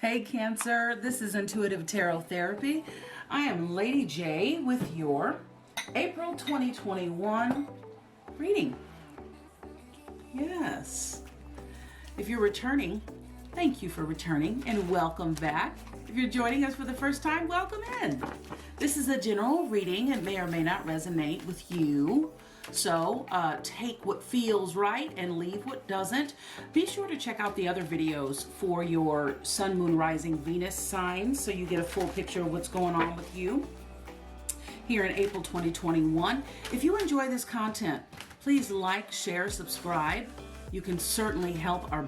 Hey Cancer, this is Intuitive Tarot Therapy. I am Lady J with your April 2021 reading. Yes. If you're returning, thank you for returning and welcome back. If you're joining us for the first time, welcome in. This is a general reading. It may or may not resonate with you. So take what feels right and leave what doesn't. Be sure to check out the other videos for your Sun, Moon, Rising, Venus signs so you get a full picture of what's going on with you here in April 2021. If you enjoy this content, please like, share, subscribe. You can certainly help our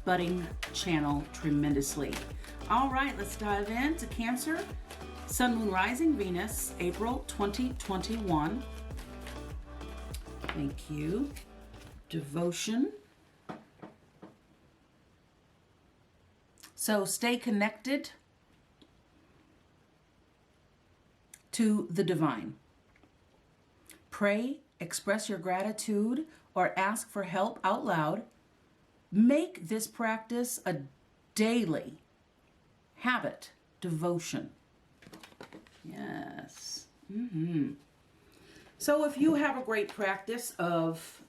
budding channel tremendously. All right, let's dive into Cancer, Sun, Moon, Rising, Venus, April 2021. Thank you. Devotion. So stay connected to the divine. Pray, express your gratitude, or ask for help out loud. Make this practice a daily habit. Devotion. Yes. So if you have a great practice of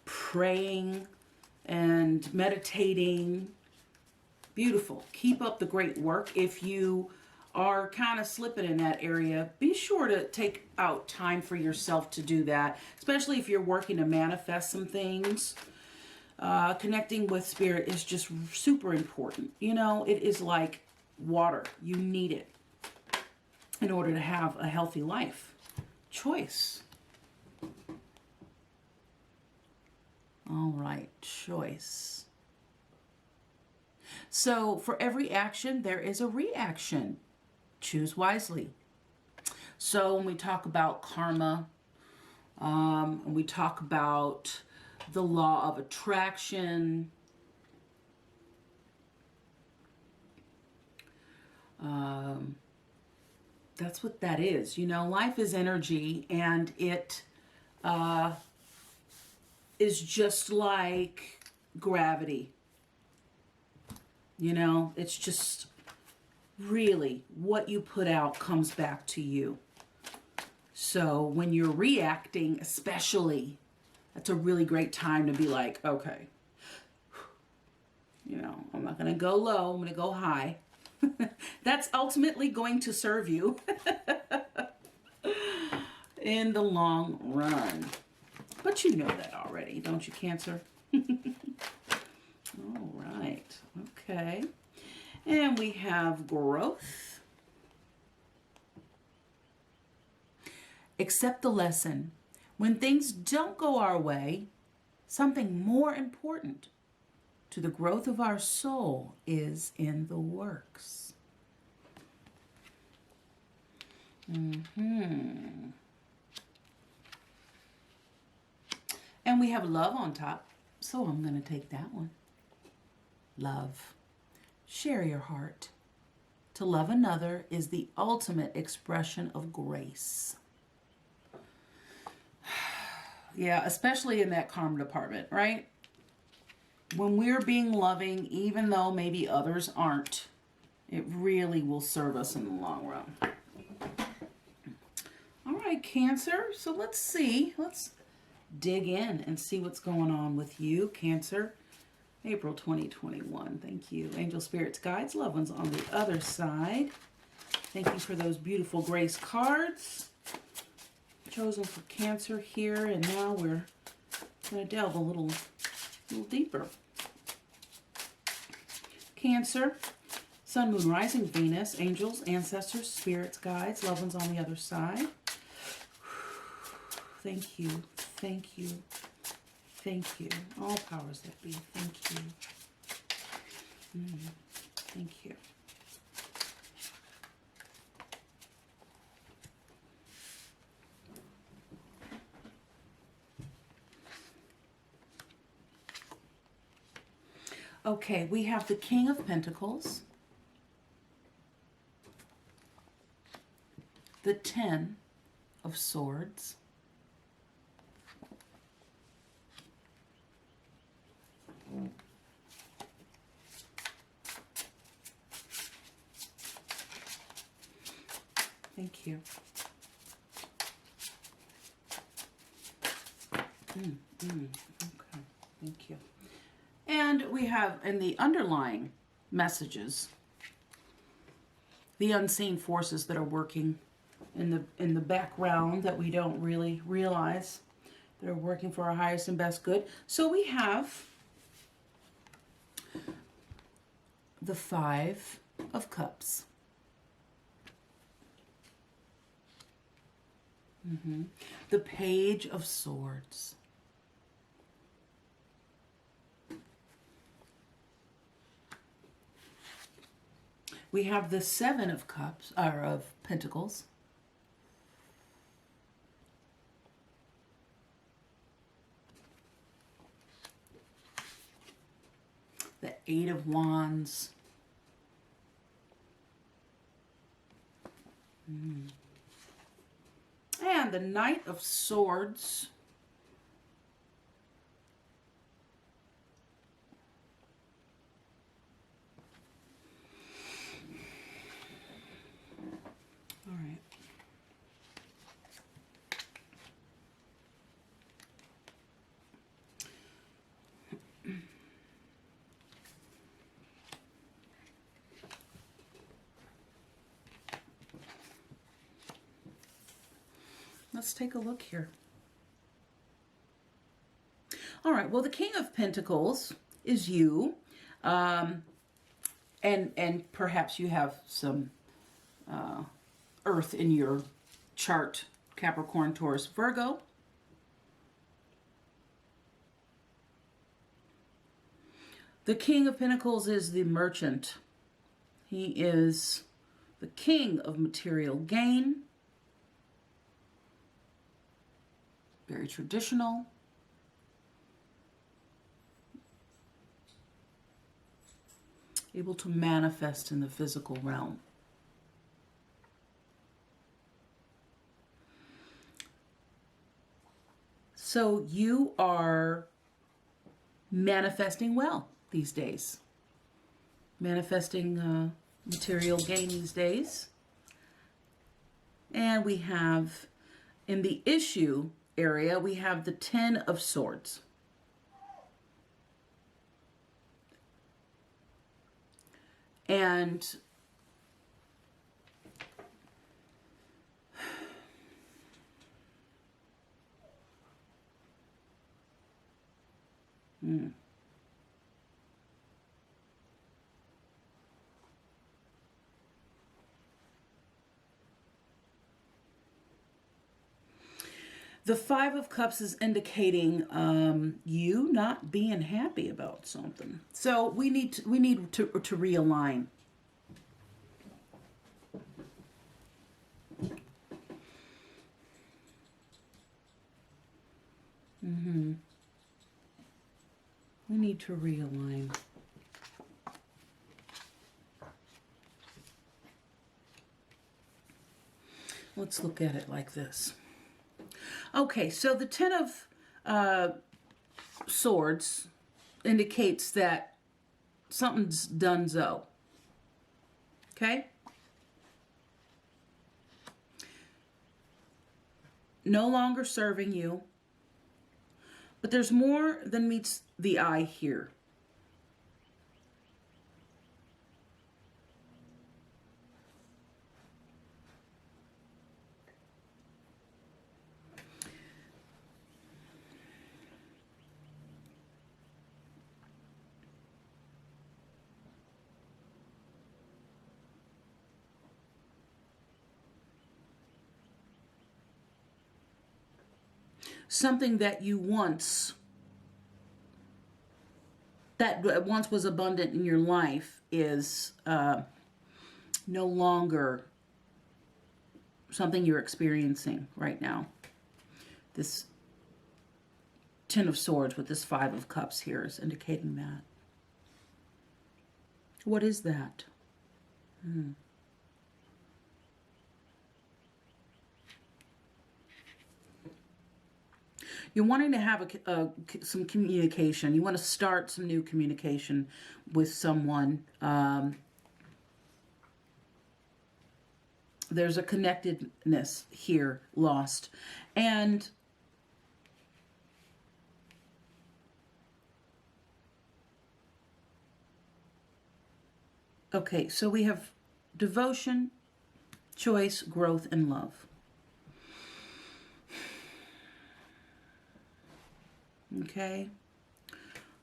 praying and meditating, beautiful. Keep up the great work. If you are kind of slipping in that area, be sure to take out time for yourself to do that, especially if you're working to manifest some things. Connecting with spirit is just super important. You know, it is like water. You need it in order to have a healthy life. Choice. All right, choice. So for every action, there is a reaction. Choose wisely. So when we talk about karma, and we talk about the law of attraction, that's what that is. You know, life is energy, and it is just like gravity. You know, it's just really what you put out comes back to you. So when you're reacting, especially, that's a really great time to be like, okay, you know, I'm not going to go low, I'm going to go high. That's ultimately going to serve you in the long run. But you know that already, don't you, Cancer? All right. Okay. And we have growth. Accept the lesson. When things don't go our way, something more important to the growth of our soul is in the works. And we have love on top, so I'm going to take that one. Love. Share your heart. To love another is the ultimate expression of grace. Yeah, especially in that karma department, right? When we're being loving, even though maybe others aren't, it really will serve us in the long run. All right, Cancer. So let's see. Let's dig in and see what's going on with you, Cancer. April 2021. Thank you. Angel, spirits, guides, loved ones on the other side. Thank you for those beautiful grace cards chosen for Cancer here. And now we're going to delve a little deeper. Cancer, Sun, Moon, Rising, Venus, angels, ancestors, spirits, guides, loved ones on the other side. Thank you. Thank you. Thank you. All powers that be. Thank you. Thank you. Okay, we have the King of Pentacles, the Ten of Swords, you. Okay, thank you. And we have in the underlying messages, the unseen forces that are working in the background that we don't really realize. That are working for our highest and best good. So we have the Five of Cups. The Page of Swords. We have the Seven of Cups, or of Pentacles. The Eight of Wands. And the Knight of Swords. All right. Let's take a look here. All right, well, the King of Pentacles is you. And perhaps you have some Earth in your chart, Capricorn, Taurus, Virgo. The King of Pentacles is the merchant. He is the king of material gain. Very traditional. Able to manifest in the physical realm. So you are manifesting well these days. Manifesting material gain these days. And we have, in the issue area, we have the Ten of Swords. And the Five of Cups is indicating you not being happy about something. So we need to realign. We need to realign. Let's look at it like this. Okay, so the Ten of Swords indicates that something's donezo. Okay? No longer serving you. But there's more than meets the eye here. Something that you once was abundant in your life is no longer something you're experiencing right now. This Ten of Swords with this Five of Cups here is indicating that. What is that? You're wanting to have some communication. You want to start some new communication with someone There's a connectedness here lost. And okay, so we have devotion, choice, growth, and love. Okay.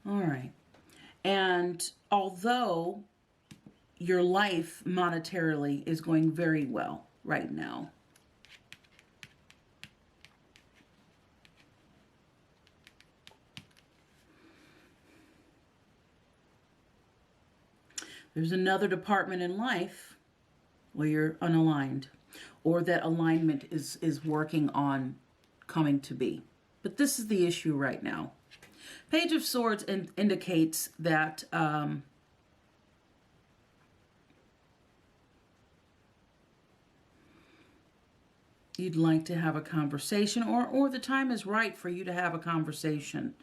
All right. And although your life monetarily is going very well right now, there's another department in life where you're unaligned, or that alignment is working on coming to be. But this is the issue right now. Page of Swords indicates that you'd like to have a conversation, or the time is right for you to have a conversation.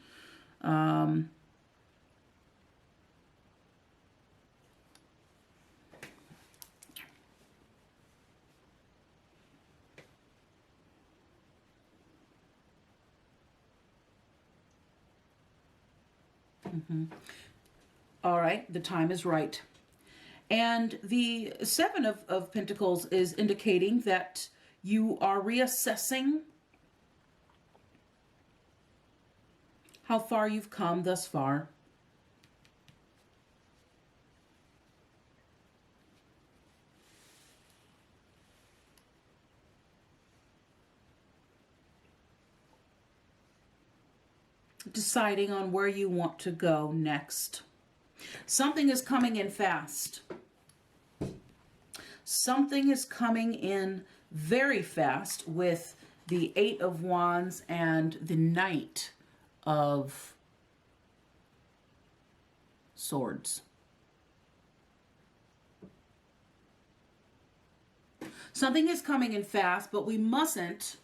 All right, the time is right. And the Seven of Pentacles is indicating that you are reassessing how far you've come thus far. Deciding on where you want to go next. Something is coming in fast. Something is coming in very fast with the Eight of Wands and the Knight of Swords. Something is coming in fast, but we mustn't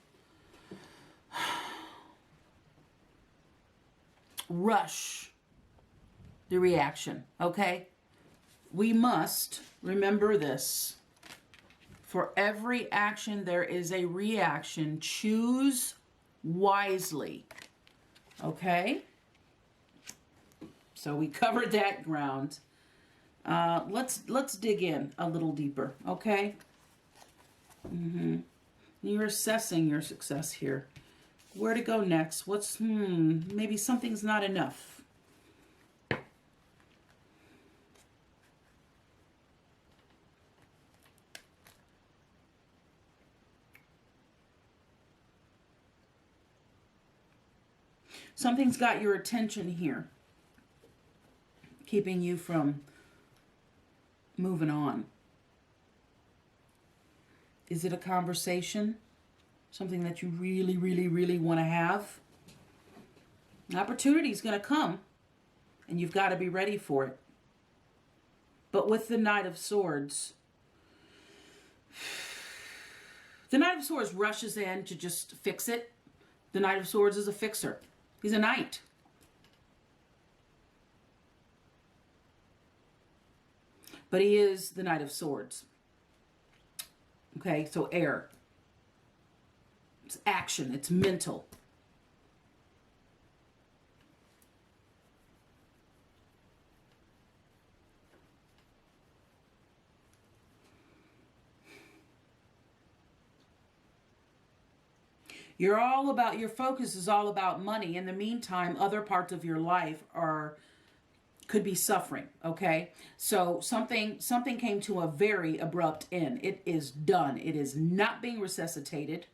rush the reaction, okay? We must remember this. For every action, there is a reaction. Choose wisely, okay? So we covered that ground. Let's dig in a little deeper, okay? You're assessing your success here. Where to go next? What's, maybe something's not enough. Something's got your attention here, keeping you from moving on. Is it a conversation? Something that you really, really, really want to have? An opportunity is going to come, and you've got to be ready for it. But with the Knight of Swords, the Knight of Swords rushes in to just fix it. The Knight of Swords is a fixer. He's a knight. But he is the Knight of Swords. Okay, so air. It's action. It's mental. You're all about, your focus is all about money. In the meantime, other parts of your life could be suffering, okay? So something came to a very abrupt end. It is done. It is not being resuscitated,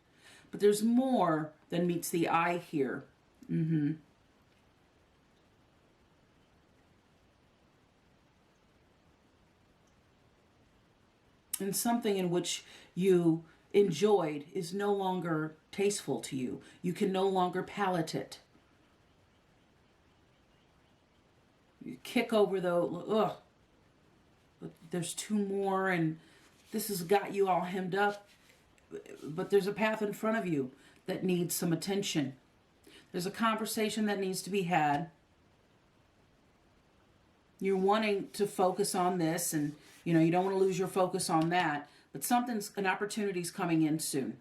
but there's more than meets the eye here. And something in which you enjoyed is no longer tasteful to you. You can no longer palate it. You kick over the, ugh, but there's two more, and this has got you all hemmed up. But there's a path in front of you that needs some attention. There's a conversation that needs to be had. You're wanting to focus on this, and you know you don't want to lose your focus on that. but an opportunity's coming in soon.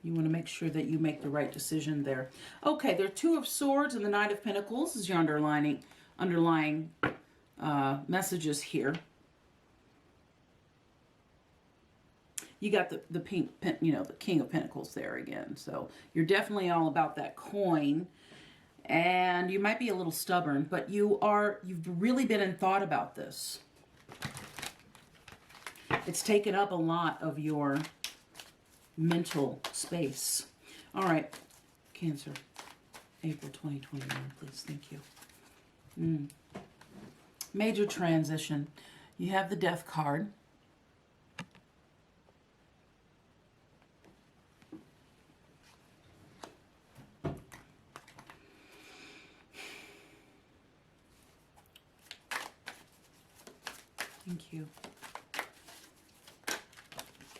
You want to make sure that you make the right decision there. Okay, there are Two of Swords and the Knight of Pentacles is your underlying messages here. You got the pink, the King of Pentacles there again. So you're definitely all about that coin. And you might be a little stubborn, but you've really been in thought about this. It's taken up a lot of your mental space. All right, Cancer, April 2021, please. Thank you. Major transition. You have the Death card. Thank you.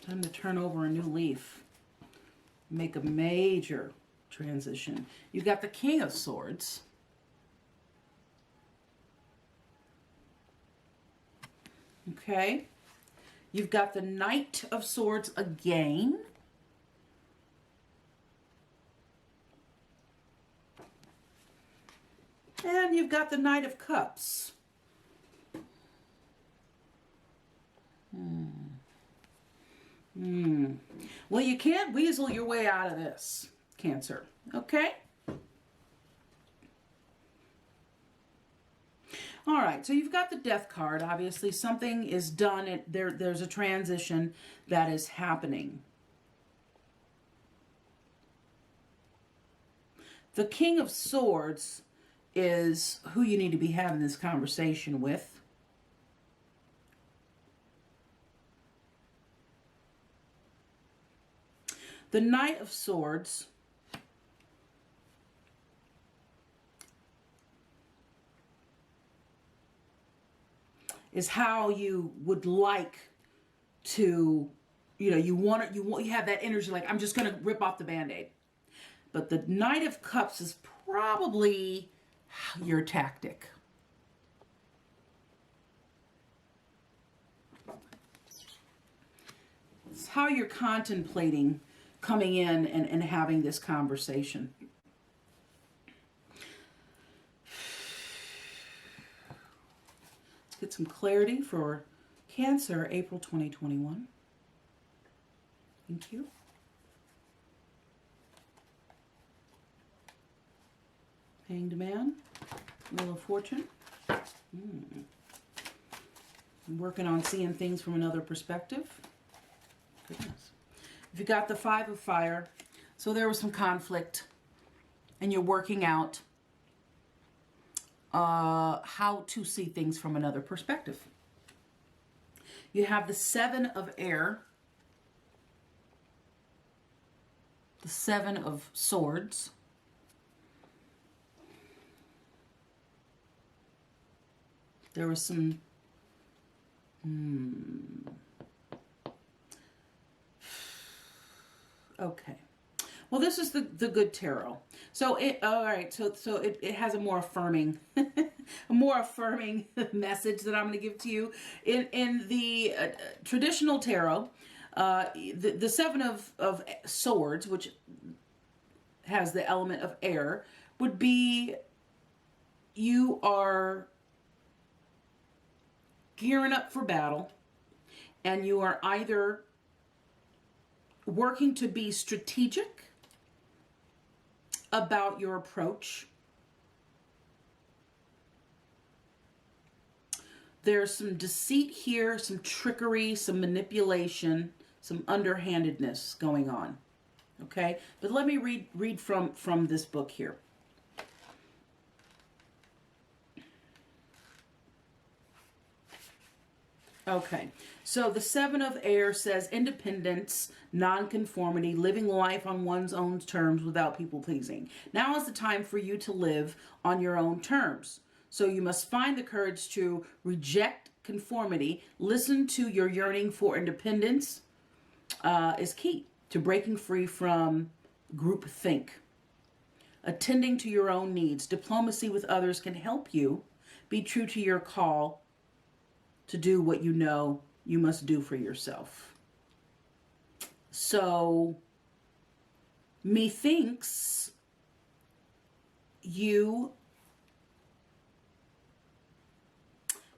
Time to turn over a new leaf. Make a major transition. You got the King of Swords. Okay. You've got the Knight of Swords again. And you've got the Knight of Cups. Well, you can't weasel your way out of this, Cancer. Okay? All right, so you've got the Death card. Obviously, something is done. There's a transition that is happening. The King of Swords is who you need to be having this conversation with. The Knight of Swords is how you would like to, you have that energy like, I'm just going to rip off the Band-Aid. But the Knight of Cups is probably your tactic. It's how you're contemplating coming in and having this conversation. Let's get some clarity for Cancer, April 2021. Thank you. Hanged Man, Wheel of Fortune. I'm working on seeing things from another perspective. Goodness. If you got the Five of Fire, so there was some conflict and you're working out how to see things from another perspective. You have the Seven of Air, the Seven of Swords. There was some okay. Well, this is the good tarot. So all right. So it has a more affirming, message that I'm going to give to you. In the traditional tarot, the Seven of Swords, which has the element of air, would be you are gearing up for battle, and you are either working to be strategic about your approach. There's some deceit here, some trickery, some manipulation, some underhandedness going on. Okay? But let me read from this book here. Okay, so the Seven of Air says independence, nonconformity, living life on one's own terms without people pleasing. Now is the time for you to live on your own terms. So you must find the courage to reject conformity. Listen to your yearning for independence is key to breaking free from groupthink. attending to your own needs. Diplomacy with others can help you be true to your call to do what you know you must do for yourself. So, methinks you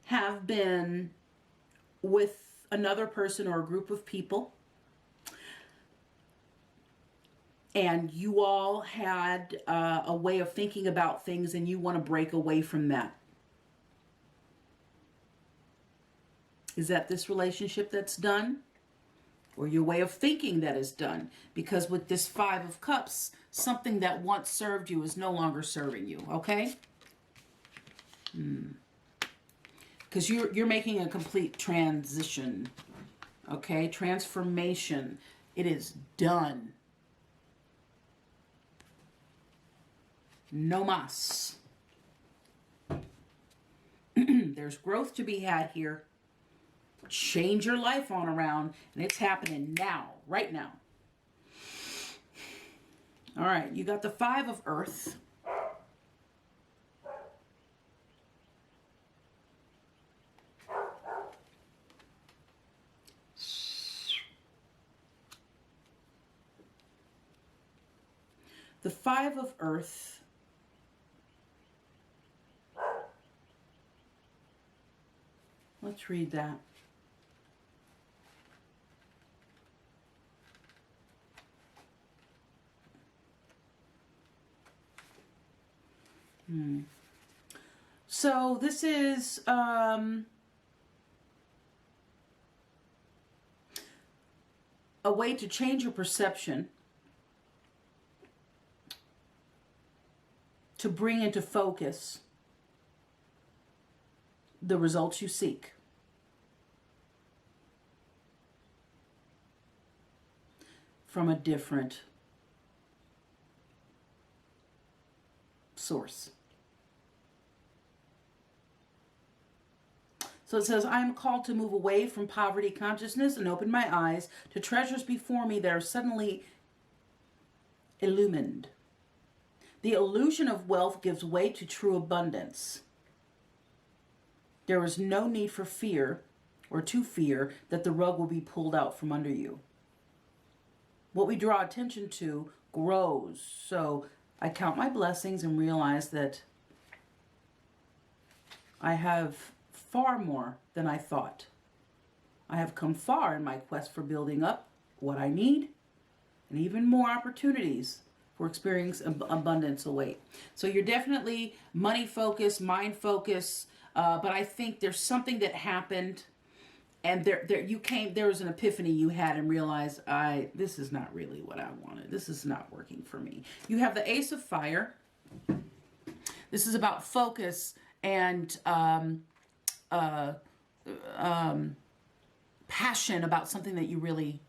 have been with another person or a group of people, and you all had a way of thinking about things, and you want to break away from that. Is that this relationship that's done? Or your way of thinking that is done? Because with this Five of Cups, something that once served you is no longer serving you, okay? Because you're making a complete transition, okay? Transformation. It is done. No mas. There's growth to be had here. Change your life on around, and it's happening now, right now. All right, you got the Five of Earth. The Five of Earth let's read that. So this is a way to change your perception, to bring into focus the results you seek. From a different source. So it says, I am called to move away from poverty consciousness and open my eyes to treasures before me that are suddenly illumined. The illusion of wealth gives way to true abundance. There is no need for fear or to fear that the rug will be pulled out from under you. What we draw attention to grows. So I count my blessings and realize that I have far more than I thought. I have come far in my quest for building up what I need, and even more opportunities for experiencing abundance await. So you're definitely money focused, mind focused, but I think there's something that happened, and there was an epiphany you had and realized, this is not really what I wanted. This is not working for me. You have the Ace of Fire. This is about focus and passion about something that you really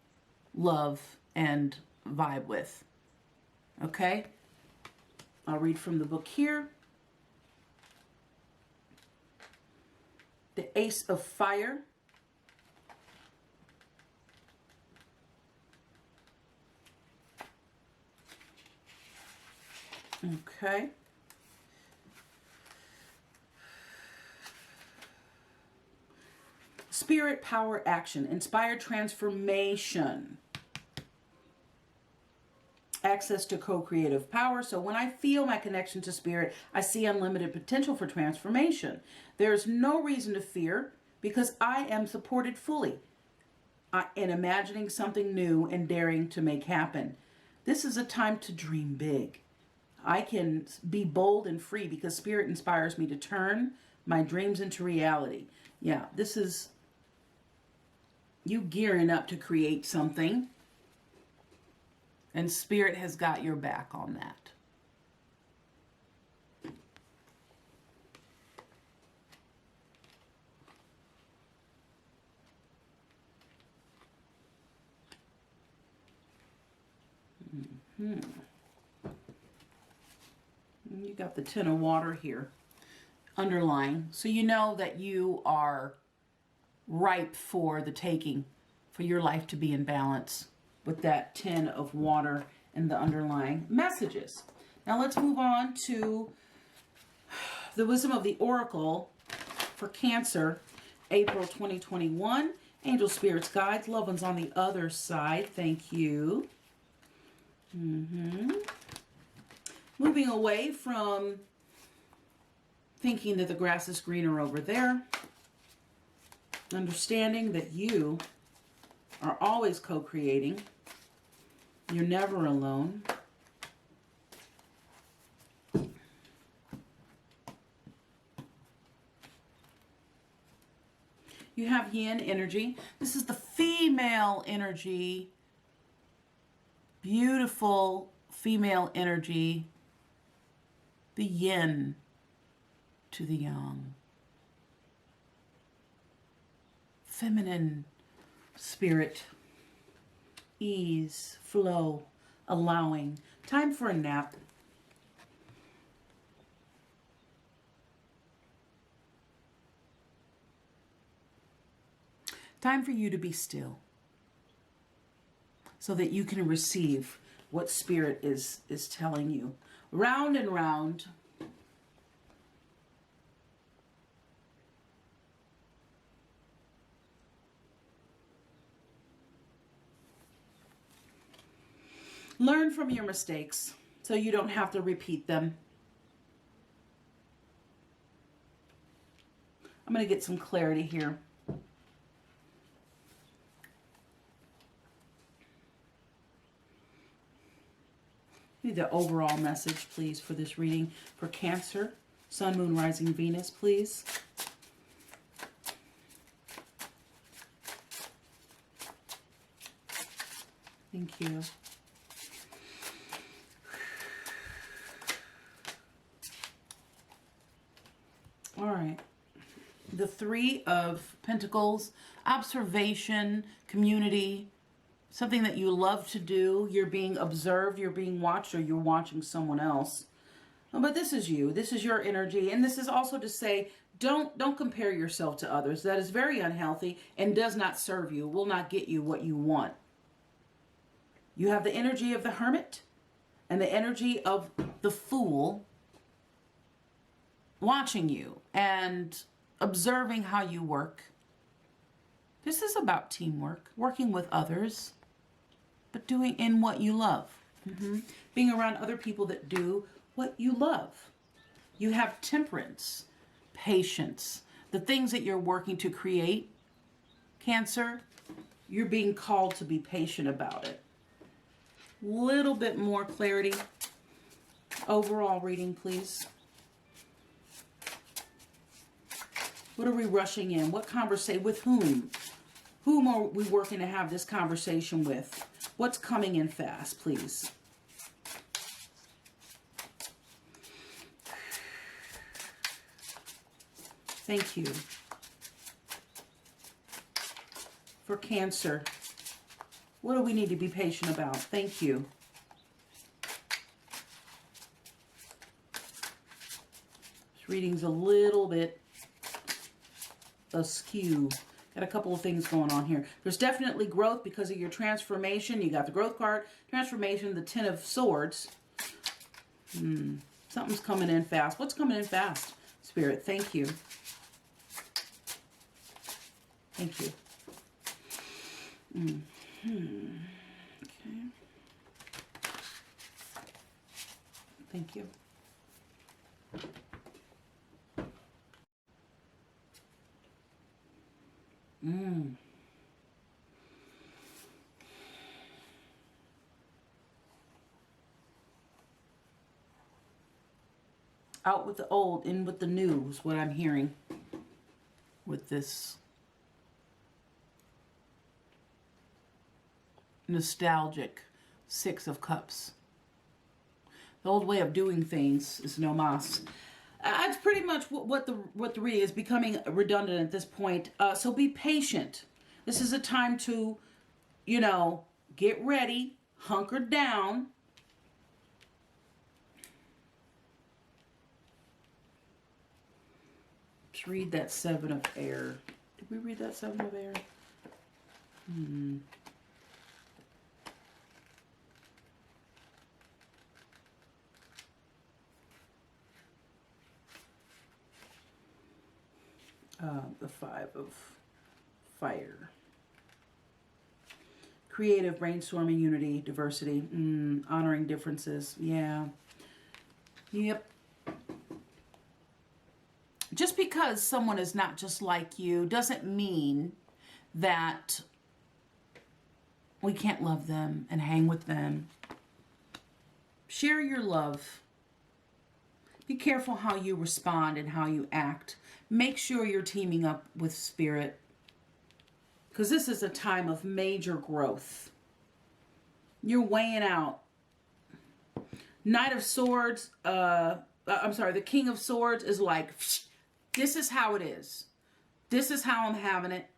love and vibe with. Okay? I'll read from the book here. The Ace of Fire. Okay. Spirit, power, action, inspired transformation. Access to co-creative power. So when I feel my connection to spirit, I see unlimited potential for transformation. There's no reason to fear because I am supported fully in imagining something new and daring to make happen. This is a time to dream big. I can be bold and free because spirit inspires me to turn my dreams into reality. Yeah, this is you gearing up to create something. And spirit has got your back on that. You got the Ten of Water here underlying. So you know that you are ripe for the taking, for your life to be in balance with that Ten of Water and the underlying messages. Now let's move on to the wisdom of the Oracle for Cancer, April 2021. Angel spirits, guides, loved ones on the other side. Thank you. Moving away from thinking that the grass is greener over there. Understanding that you are always co-creating. You're never alone. You have yin energy. This is the female energy. Beautiful female energy. The yin to the yang. Feminine spirit. Ease, flow, allowing. Time for a nap. Time for you to be still so that you can receive what Spirit is telling you. Round and round. Learn from your mistakes so you don't have to repeat them. I'm going to get some clarity here. Need the overall message, please, for this reading. For Cancer, Sun, Moon, Rising, Venus, please. Thank you. All right. The Three of Pentacles, observation, community, something that you love to do. You're being observed, you're being watched, or you're watching someone else. But this is you. This is your energy. And this is also to say, don't compare yourself to others. That is very unhealthy and does not serve you, will not get you what you want. You have the energy of the hermit and the energy of the fool watching you and observing how you work. This is about teamwork, working with others, but doing in what you love. Being around other people that do what you love. You have temperance, patience, the things that you're working to create. Cancer, you're being called to be patient about it. Little bit more clarity. Overall reading, please. What are we rushing in? What conversation? With whom? Whom are we working to have this conversation with? What's coming in fast, please? Thank you. For Cancer, what do we need to be patient about? Thank you. This reading's a little bit askew. Got a couple of things going on here. There's definitely growth because of your transformation. You got the growth card, transformation, the Ten of Swords. Something's coming in fast. What's coming in fast? Spirit, thank you. Thank you. Okay. Thank you. Out with the old, in with the new is what I'm hearing with this nostalgic Six of Cups. The old way of doing things is no mas. That's pretty much what the reading is, becoming redundant at this point. So be patient. This is a time to, get ready, hunker down. Let's read that Seven of Air. Did we read that Seven of Air? The Five of Fire. Creative, brainstorming, unity, diversity, honoring differences. Yeah. Yep. Just because someone is not just like you doesn't mean that we can't love them and hang with them. Share your love. Be careful how you respond and how you act. Make sure you're teaming up with Spirit, because this is a time of major growth. You're weighing out. Knight of Swords, the King of Swords is like, this is how it is. This is how I'm having it.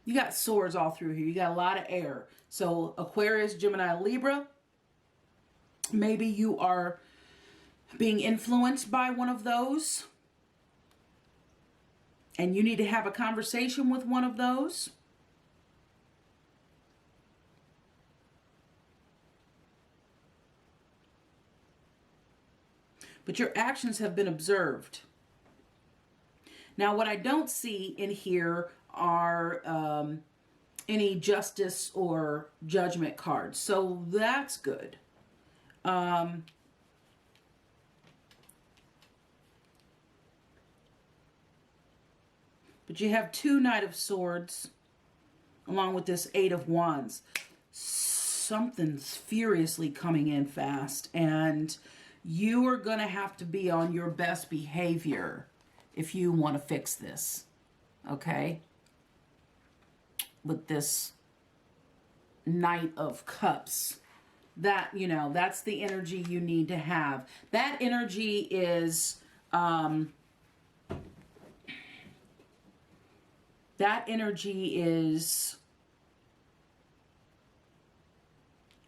You got swords all through here. You got a lot of air. So Aquarius, Gemini, Libra. Maybe you are being influenced by one of those, and you need to have a conversation with one of those. But your actions have been observed. Now, what I don't see in here are any justice or judgment cards. So that's good. But you have 2 Knight of Swords along with this 8 of Wands. Something's furiously coming in fast, and you are going to have to be on your best behavior if you want to fix this. Okay? With this Knight of Cups. That, you know, that's the energy you need to have. That energy is,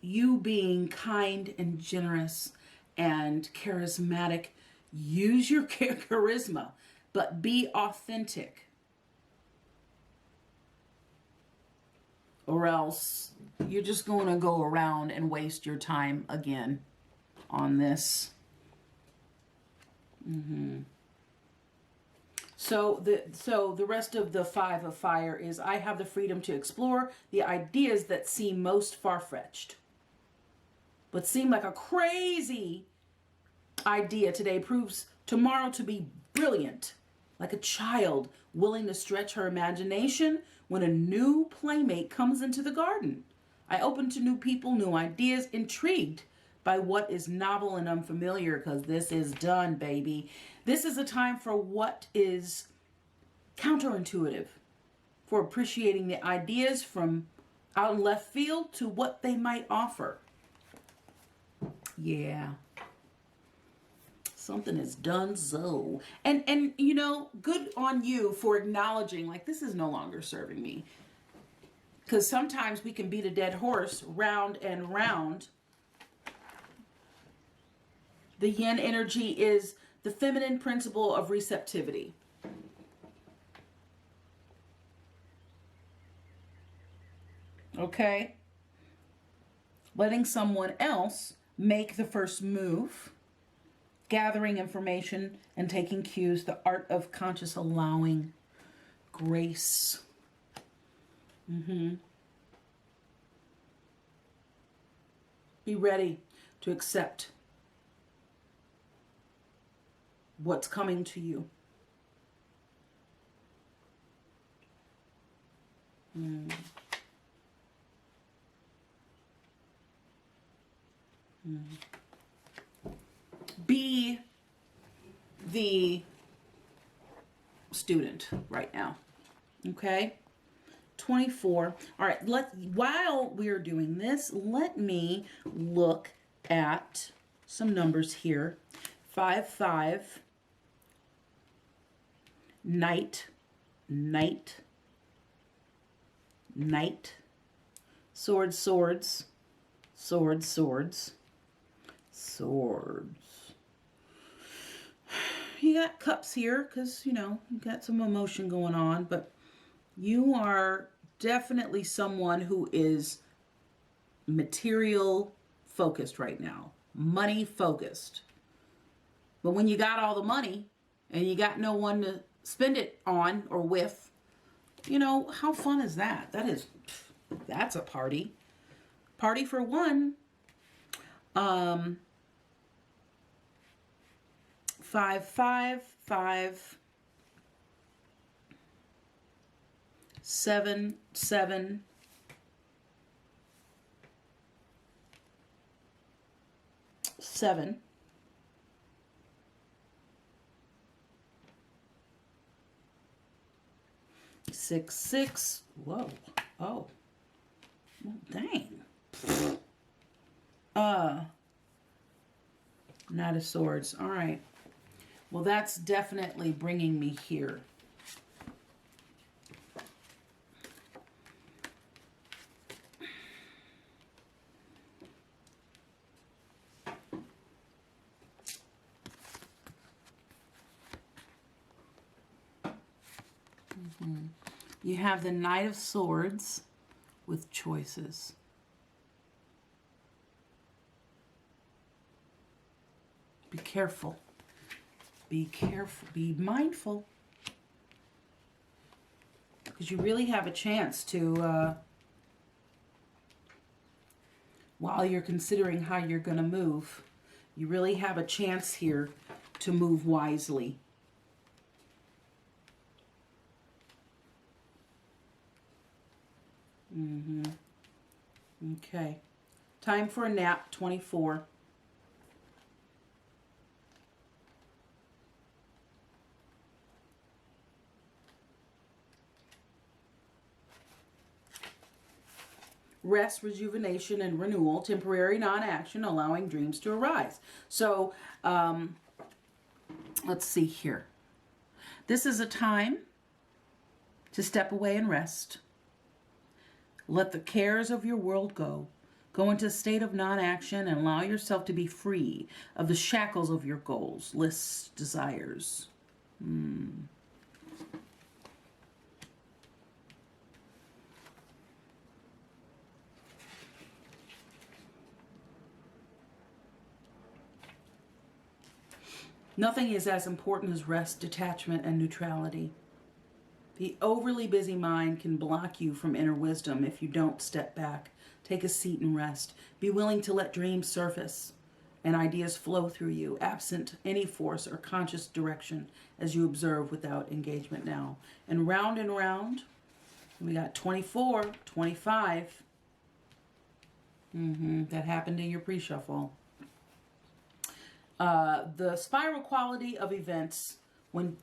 you being kind and generous and charismatic. Use your charisma, but be authentic. Or else you're just going to go around and waste your time again on this. So the rest of the 5 of Fire is, I have the freedom to explore the ideas that seem most far-fetched, but seem like a crazy idea today proves tomorrow to be brilliant. Like a child willing to stretch her imagination when a new playmate comes into the garden. I open to new people, new ideas, intrigued by what is novel and unfamiliar, because this is done, baby. This is a time for what is counterintuitive, for appreciating the ideas from out in left field to what they might offer. Yeah. Something is done so. And you know, good on you for acknowledging, like, this is no longer serving me. Because sometimes we can beat a dead horse round and round. The yin energy is the feminine principle of receptivity. Okay? Letting someone else make the first move. Gathering information and taking cues. The art of conscious allowing. Grace. Be ready to accept what's coming to you. Be the student right now. Okay? 24. All right, while we're doing this, let me look at some numbers here. 5, 5. Knight, knight, knight. Swords, swords. Swords, swords. Swords. You got cups here because, you know, you got some emotion going on, but you are definitely someone who is material focused right now. Money focused. But when you got all the money and you got no one to spend it on or with, you know, how fun is that? That's a party. Party for one. 5, 5, 5, 7, 7, 7, 6, 6. Whoa. Oh. Well, dang. Knight of Swords. All right. Well, that's definitely bringing me here. You have the Knight of Swords with choices. Be careful. Be careful. Be mindful. Because you really have a chance to, while you're considering how you're going to move, you really have a chance here to move wisely. Okay. Time for a nap, 24. Rest, rejuvenation, and renewal. Temporary non-action, allowing dreams to arise. So, let's see here. This is a time to step away and rest. Let the cares of your world go. Go into a state of non-action and allow yourself to be free of the shackles of your goals, lists, desires. Nothing is as important as rest, detachment, and neutrality. The overly busy mind can block you from inner wisdom if you don't step back, take a seat and rest. Be willing to let dreams surface and ideas flow through you, absent any force or conscious direction as you observe without engagement now. And round, we got 24, 25. That happened in your pre-shuffle. The spiral quality of events when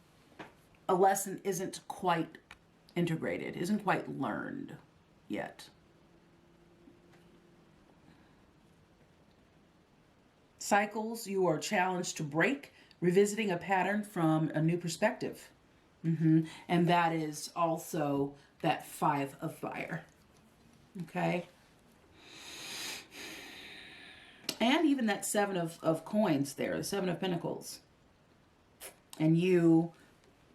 a lesson isn't quite integrated, isn't quite learned yet. Cycles you are challenged to break, revisiting a pattern from a new perspective. And that is also that 5 of fire. Okay. And even that 7 of coins there, the 7 of pentacles. And you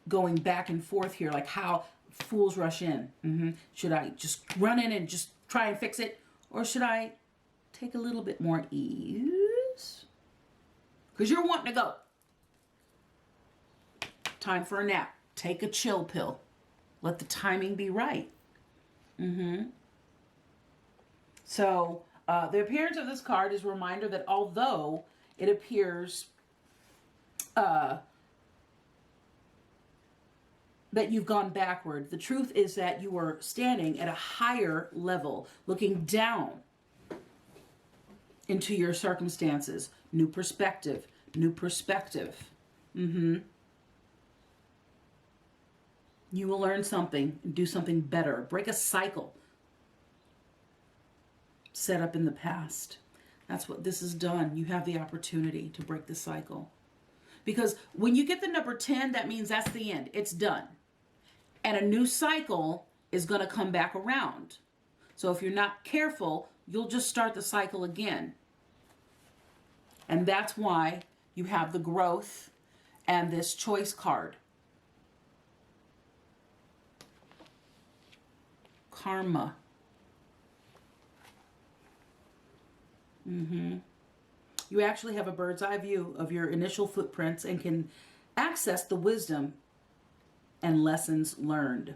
going back and forth here, like how fools rush in. Should I just run in and just try and fix it? Or should I take a little bit more ease? Because you're wanting to go. Time for a nap. Take a chill pill. Let the timing be right. So the appearance of this card is a reminder that although it appears that you've gone backward, the truth is that you are standing at a higher level, looking down into your circumstances. New perspective, new perspective. You will learn something, do something better, break a cycle set up in the past. That's what this has done. You have the opportunity to break the cycle. Because when you get the number 10, that means that's the end. It's done. And a new cycle is going to come back around. So if you're not careful, you'll just start the cycle again. And that's why you have the growth and this choice card. Karma. You actually have a bird's eye view of your initial footprints and can access the wisdom and lessons learned.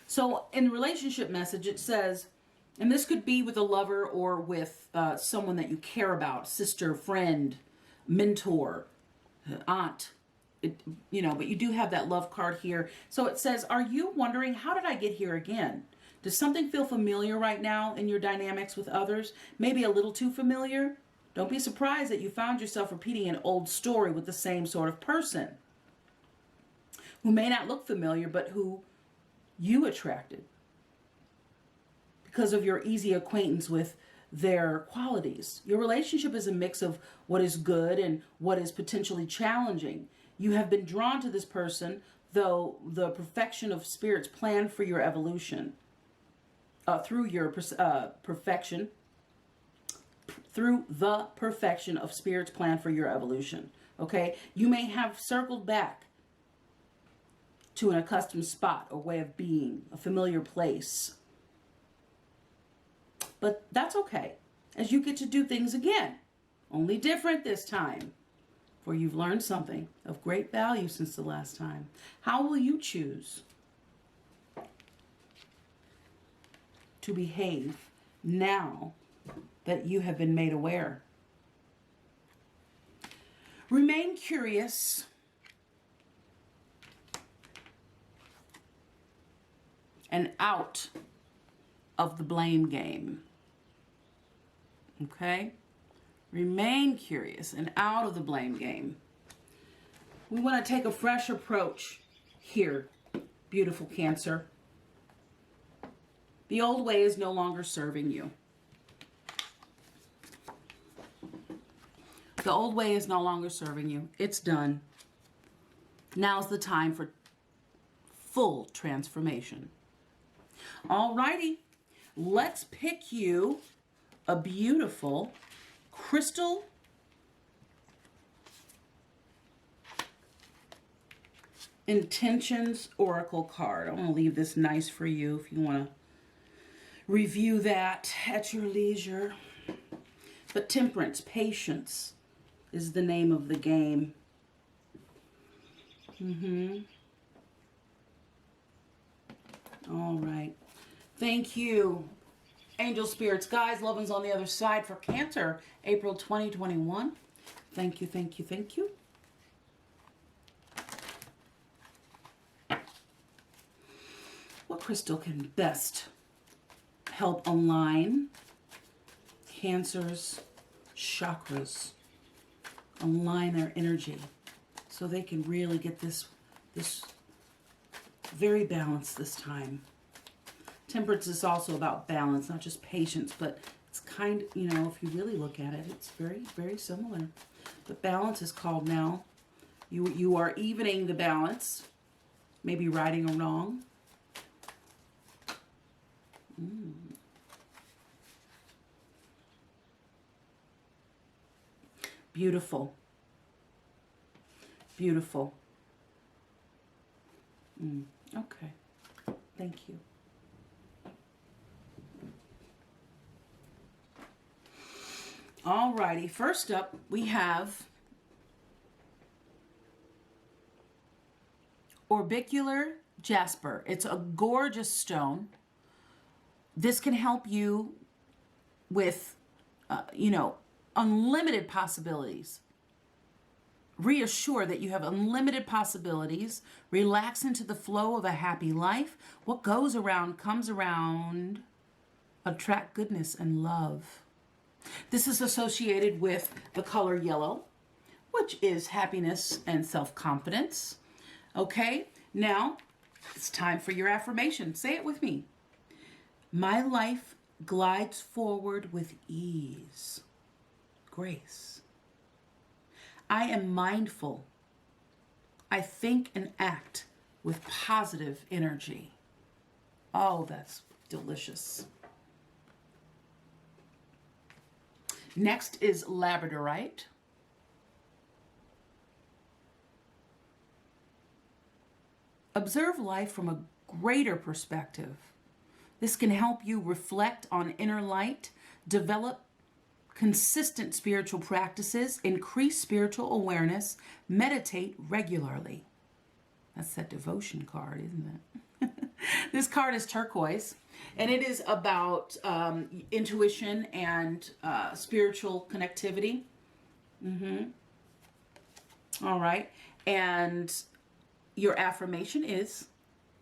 So in the relationship message, it says, and this could be with a lover or with someone that you care about, sister, friend, mentor, aunt, but you do have that love card here. So it says, are you wondering, how did I get here again? Does something feel familiar right now in your dynamics with others? Maybe a little too familiar? Don't be surprised that you found yourself repeating an old story with the same sort of person who may not look familiar, but who you attracted because of your easy acquaintance with their qualities. Your relationship is a mix of what is good and what is potentially challenging. You have been drawn to this person, though the perfection of Spirit's plan for your evolution, through the perfection of Spirit's plan for your evolution. Okay? You may have circled back to an accustomed spot or way of being, a familiar place. But that's okay, as you get to do things again, only different this time, for you've learned something of great value since the last time. How will you choose to behave now that you have been made aware? Remain curious and out of the blame game. Okay? Remain curious and out of the blame game. We want to take a fresh approach here, beautiful Cancer. The old way is no longer serving you. The old way is no longer serving you. It's done. Now's the time for full transformation. Alrighty, let's pick you a beautiful crystal intentions oracle card. I'm going to leave this nice for you if you want to review that at your leisure. But temperance, patience is the name of the game. All right. Thank you, angel spirits, guys, loved ones on the other side for Cancer, April 2021. Thank you, thank you, thank you. What crystal can best help align Cancer's chakras, align their energy so they can really get this very balanced this time? Temperance is also about balance, not just patience, but it's kind of, if you really look at it, it's very, very similar. But balance is called now. You are evening the balance, maybe righting or wrong. Beautiful. Beautiful. Okay. Thank you. Alrighty, first up we have orbicular jasper. It's a gorgeous stone. This can help you with, unlimited possibilities. Reassure that you have unlimited possibilities. Relax into the flow of a happy life. What goes around comes around. Attract goodness and love. This is associated with the color yellow, which is happiness and self-confidence. Okay, now it's time for your affirmation. Say it with me. My life glides forward with ease, grace. I am mindful. I think and act with positive energy. Oh, that's delicious. Next is labradorite. Observe life from a greater perspective. This can help you reflect on inner light, develop consistent spiritual practices, increase spiritual awareness, meditate regularly. That's that devotion card, isn't it? This card is turquoise, and it is about intuition and spiritual connectivity. All right. And your affirmation is,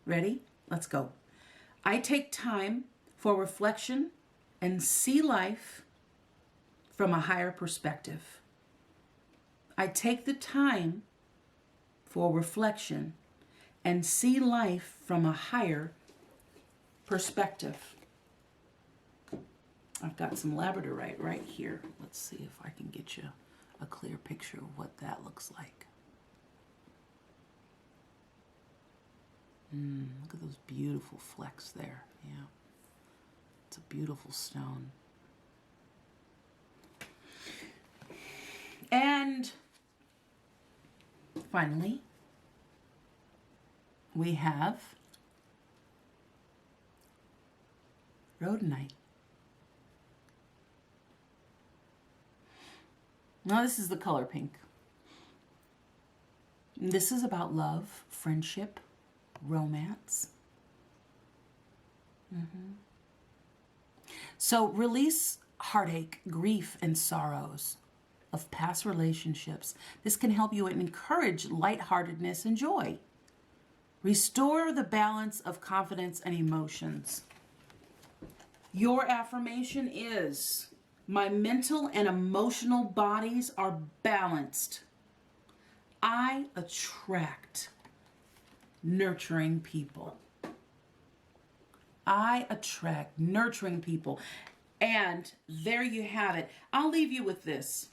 ready? Let's go. I take time for reflection and see life from a higher perspective. I take the time for reflection and see life from a higher perspective. I've got some labradorite right here. Let's see if I can get you a clear picture of what that looks like. Look at those beautiful flecks there. Yeah, it's a beautiful stone. And finally, we have rhodonite. Now this is the color pink. This is about love, friendship, romance. So release heartache, grief, and sorrows of past relationships. This can help you encourage lightheartedness and joy. Restore the balance of confidence and emotions. Your affirmation is, my mental and emotional bodies are balanced. I attract nurturing people. I attract nurturing people. And there you have it. I'll leave you with this.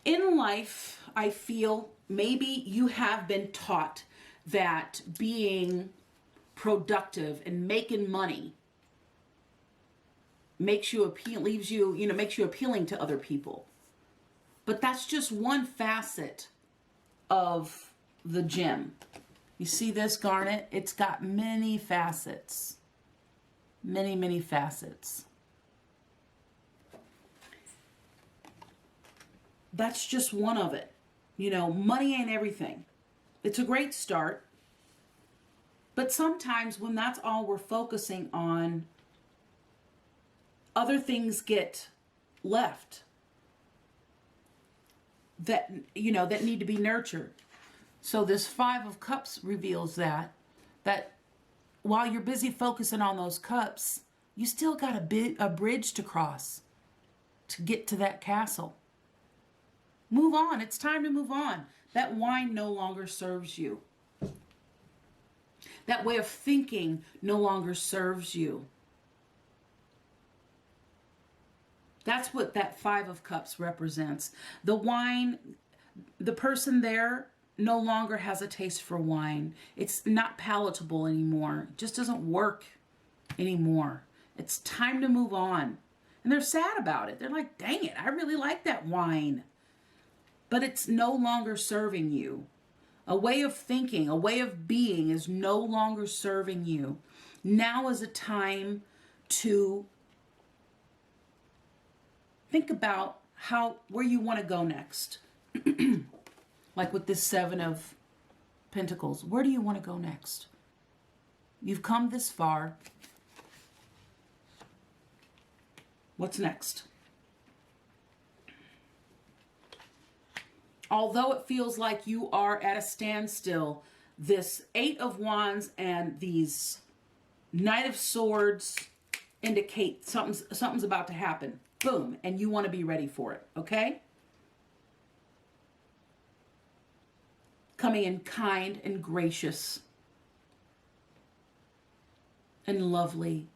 In life, I feel maybe you have been taught that being productive and making money makes you makes you appealing to other people. But that's just one facet of the gem. You see this garnet? It's got many facets. Many, many facets. That's just one of it. Money ain't everything. It's a great start. But sometimes when that's all we're focusing on, other things get left that need to be nurtured. So this Five of Cups reveals that while you're busy focusing on those cups, you still got a bridge to cross to get to that castle. Move on. It's time to move on. That wine no longer serves you. That way of thinking no longer serves you. That's what that Five of Cups represents. The wine, the person there no longer has a taste for wine. It's not palatable anymore. It just doesn't work anymore. It's time to move on. And they're sad about it. They're like, dang it, I really like that wine. But it's no longer serving you. A way of thinking, a way of being is no longer serving you. Now is a time to think about where you want to go next. Like with this Seven of Pentacles, where do you want to go next? You've come this far. What's next? Although it feels like you are at a standstill, this Eight of Wands and these Knight of Swords indicate something's about to happen. Boom. And you want to be ready for it. Okay? Coming in kind and gracious and lovely,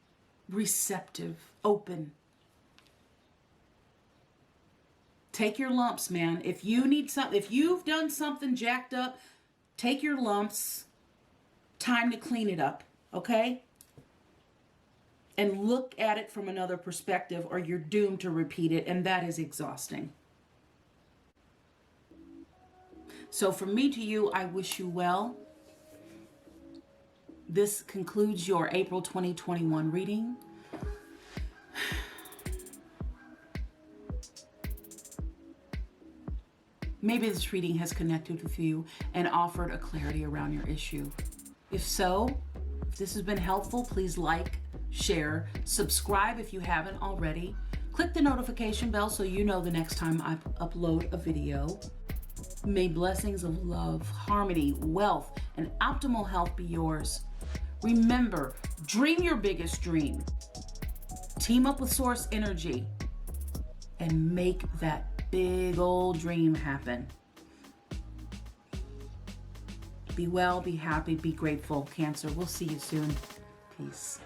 receptive, open. Take your lumps, man. If you've done something jacked up, take your lumps. Time to clean it up, okay? And look at it from another perspective, or you're doomed to repeat it, and that is exhausting. So from me to you, I wish you well. This concludes your April 2021 reading. Maybe this reading has connected with you and offered a clarity around your issue. If so, if this has been helpful, please like, share, subscribe if you haven't already. Click the notification bell so you know the next time I upload a video. May blessings of love, harmony, wealth, and optimal health be yours. Remember, dream your biggest dream. Team up with Source Energy and make that big old dream happen. Be well, be happy, be grateful, Cancer. We'll see you soon. Peace.